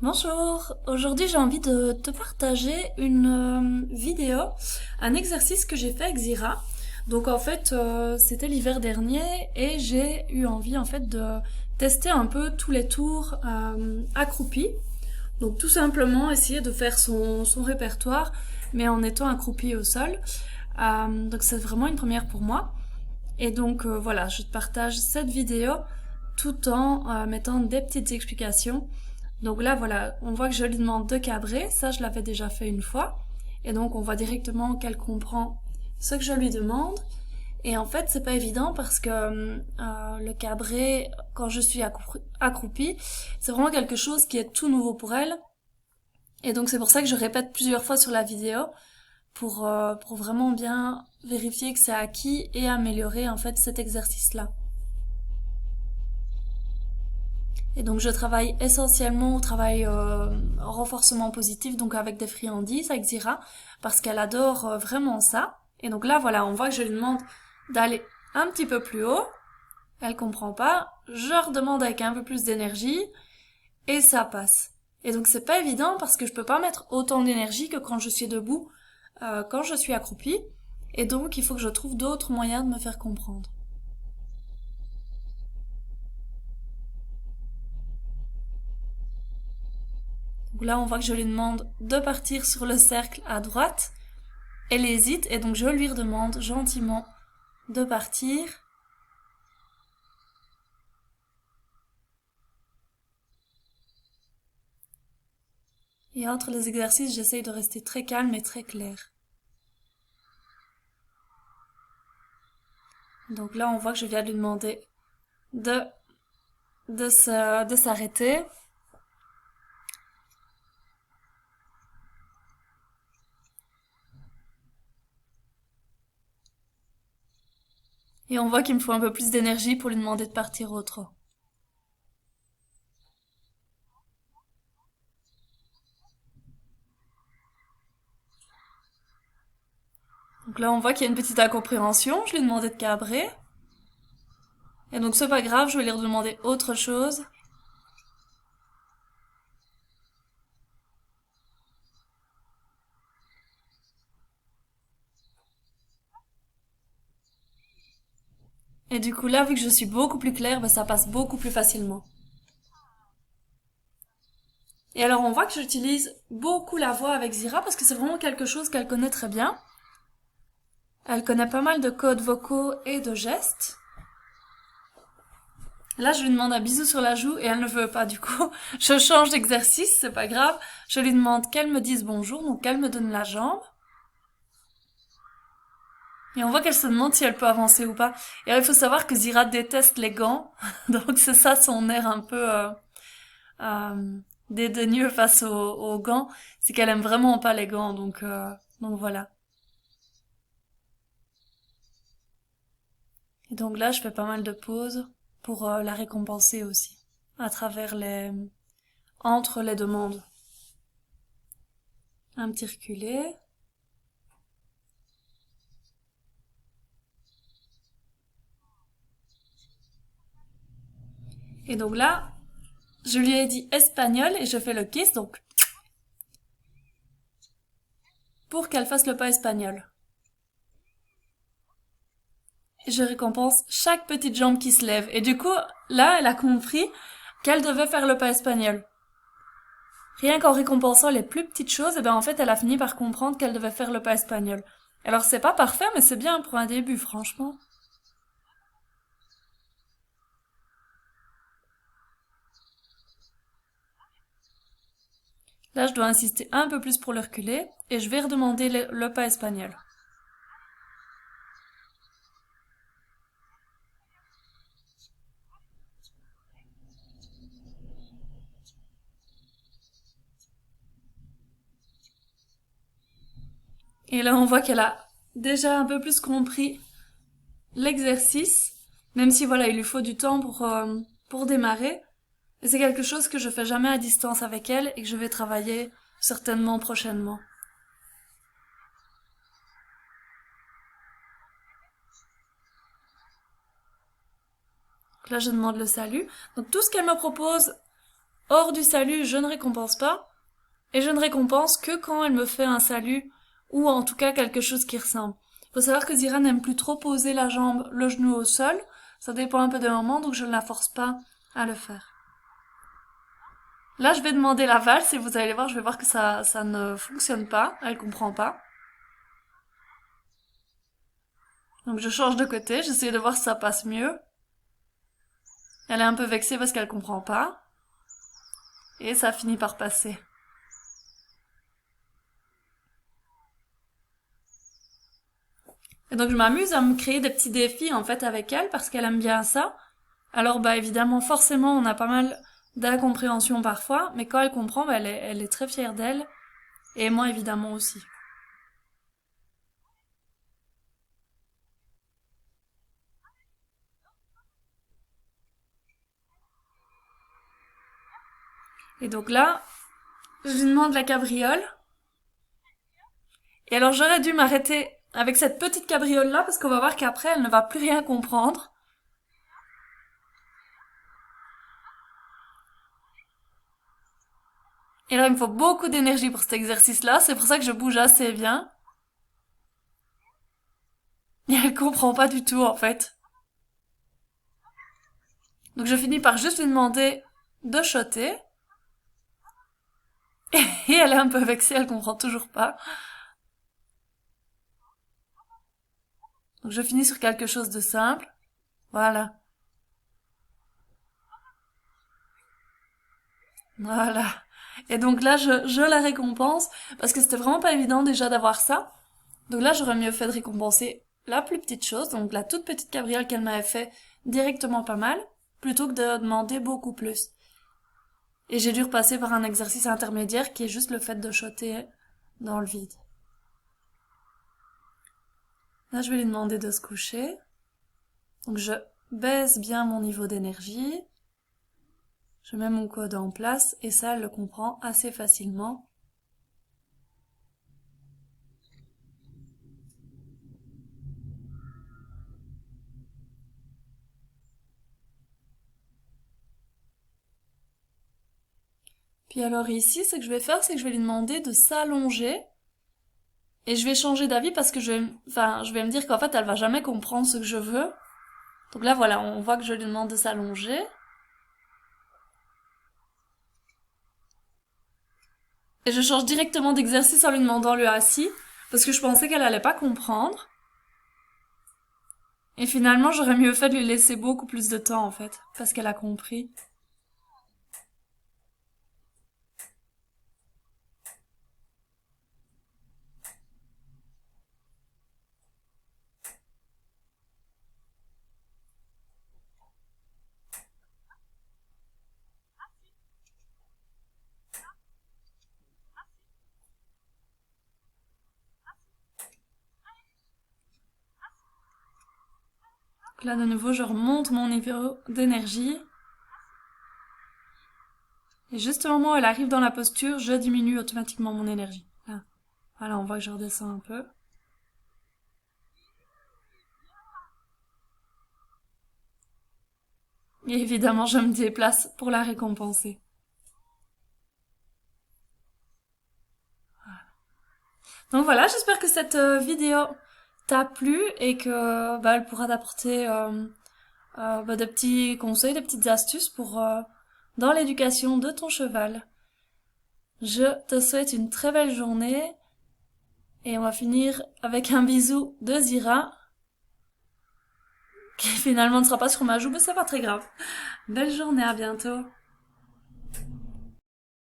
Bonjour, aujourd'hui j'ai envie de te partager une vidéo, un exercice que j'ai fait avec Zira. Donc en fait c'était l'hiver dernier et j'ai eu envie en fait de tester un peu tous les tours accroupis. Donc tout simplement essayer de faire son répertoire mais en étant accroupi au sol. Donc c'est vraiment une première pour moi. Et donc voilà, je te partage cette vidéo tout en mettant des petites explications. Donc là, voilà, on voit que je lui demande de cabrer. Ça, je l'avais déjà fait une fois. Et donc, on voit directement qu'elle comprend ce que je lui demande. Et en fait, c'est pas évident parce que le cabré, quand je suis accroupie, c'est vraiment quelque chose qui est tout nouveau pour elle. Et donc, c'est pour ça que je répète plusieurs fois sur la vidéo pour vraiment bien vérifier que c'est acquis et améliorer en fait cet exercice-là. Et donc je travaille essentiellement au travail renforcement positif, donc avec des friandises, avec Zira, parce qu'elle adore vraiment ça. Et donc là, voilà, on voit que je lui demande d'aller un petit peu plus haut. Elle comprend pas. Je redemande avec un peu plus d'énergie et ça passe. Et donc c'est pas évident parce que je peux pas mettre autant d'énergie que quand je suis debout, quand je suis accroupie. Et donc il faut que je trouve d'autres moyens de me faire comprendre. Donc là, on voit que je lui demande de partir sur le cercle à droite. Elle hésite et donc je lui redemande gentiment de partir. Et entre les exercices, j'essaye de rester très calme et très clair. Donc là, on voit que je viens de lui demander de, de s'arrêter. Et on voit qu'il me faut un peu plus d'énergie pour lui demander de partir autre. Donc là, on voit qu'il y a une petite incompréhension. Je lui ai demandé de cabrer. Et donc, c'est pas grave, je vais lui redemander autre chose. Et du coup, là, vu que je suis beaucoup plus claire, ben, ça passe beaucoup plus facilement. Et alors, on voit que j'utilise beaucoup la voix avec Zira parce que c'est vraiment quelque chose qu'elle connaît très bien. Elle connaît pas mal de codes vocaux et de gestes. Là, je lui demande un bisou sur la joue et elle ne veut pas. Du coup, je change d'exercice, c'est pas grave. Je lui demande qu'elle me dise bonjour, donc qu'elle me donne la jambe. Et on voit qu'elle se demande si elle peut avancer ou pas. Et alors, il faut savoir que Zira déteste les gants. Donc c'est ça son air un peu dédaigneux face aux gants. C'est qu'elle aime vraiment pas les gants. Donc voilà. Et donc là, je fais pas mal de pauses pour la récompenser aussi. À travers entre les demandes. Un petit reculé. Et donc là, je lui ai dit espagnol et je fais le kiss, donc pour qu'elle fasse le pas espagnol. Et je récompense chaque petite jambe qui se lève. Et du coup, là, elle a compris qu'elle devait faire le pas espagnol. Rien qu'en récompensant les plus petites choses, et ben en fait, elle a fini par comprendre qu'elle devait faire le pas espagnol. Alors c'est pas parfait, mais c'est bien pour un début, franchement. Là, je dois insister un peu plus pour le reculer, et je vais redemander le pas espagnol. Et là, on voit qu'elle a déjà un peu plus compris l'exercice, même si voilà, il lui faut du temps pour démarrer. Et c'est quelque chose que je fais jamais à distance avec elle et que je vais travailler certainement prochainement. Donc là, je demande le salut. Donc tout ce qu'elle me propose hors du salut, je ne récompense pas. Et je ne récompense que quand elle me fait un salut, ou en tout cas quelque chose qui ressemble. Faut savoir que Zira n'aime plus trop poser la jambe, le genou au sol. Ça dépend un peu des moments, donc je ne la force pas à le faire. Là, je vais demander la valse et vous allez voir, je vais voir que ça ne fonctionne pas. Elle comprend pas. Donc je change de côté, j'essaie de voir si ça passe mieux. Elle est un peu vexée parce qu'elle comprend pas. Et ça finit par passer. Et donc je m'amuse à me créer des petits défis en fait avec elle parce qu'elle aime bien ça. Alors bah évidemment, forcément, on a pas mal d'incompréhension parfois, mais quand elle comprend, bah, elle est très fière d'elle. Et moi évidemment aussi. Et donc là, je lui demande la cabriole. Et alors j'aurais dû m'arrêter avec cette petite cabriole là parce qu'on va voir qu'après elle ne va plus rien comprendre. Et là il me faut beaucoup d'énergie pour cet exercice là, c'est pour ça que je bouge assez bien. Et elle comprend pas du tout en fait. Donc je finis par juste lui demander de shotter. Et elle est un peu vexée, elle comprend toujours pas. Donc je finis sur quelque chose de simple. Voilà. Voilà. Et donc là, je la récompense parce que c'était vraiment pas évident déjà d'avoir ça. Donc là, j'aurais mieux fait de récompenser la plus petite chose, donc la toute petite cabriole qu'elle m'avait fait directement pas mal, plutôt que de demander beaucoup plus. Et j'ai dû repasser par un exercice intermédiaire qui est juste le fait de shotter dans le vide. Là, je vais lui demander de se coucher. Donc je baisse bien mon niveau d'énergie. Je mets mon code en place et ça, elle le comprend assez facilement. Puis alors ici, ce que je vais faire, c'est que je vais lui demander de s'allonger. Et je vais changer d'avis parce que je vais me dire qu'en fait, elle va jamais comprendre ce que je veux. Donc là, voilà, on voit que je lui demande de s'allonger. Et je change directement d'exercice en lui demandant le assis, parce que je pensais qu'elle allait pas comprendre. Et finalement, j'aurais mieux fait de lui laisser beaucoup plus de temps, en fait, parce qu'elle a compris. Donc là, de nouveau, je remonte mon niveau d'énergie. Et juste au moment où elle arrive dans la posture, je diminue automatiquement mon énergie. Là. Voilà, on voit que je redescends un peu. Et évidemment, je me déplace pour la récompenser. Donc voilà, j'espère que cette vidéo t'a plu et que bah, elle pourra t'apporter bah, des petits conseils, des petites astuces pour dans l'éducation de ton cheval. Je te souhaite une très belle journée et on va finir avec un bisou de Zira qui finalement ne sera pas sur ma joue, mais c'est pas très grave. Belle journée, à bientôt.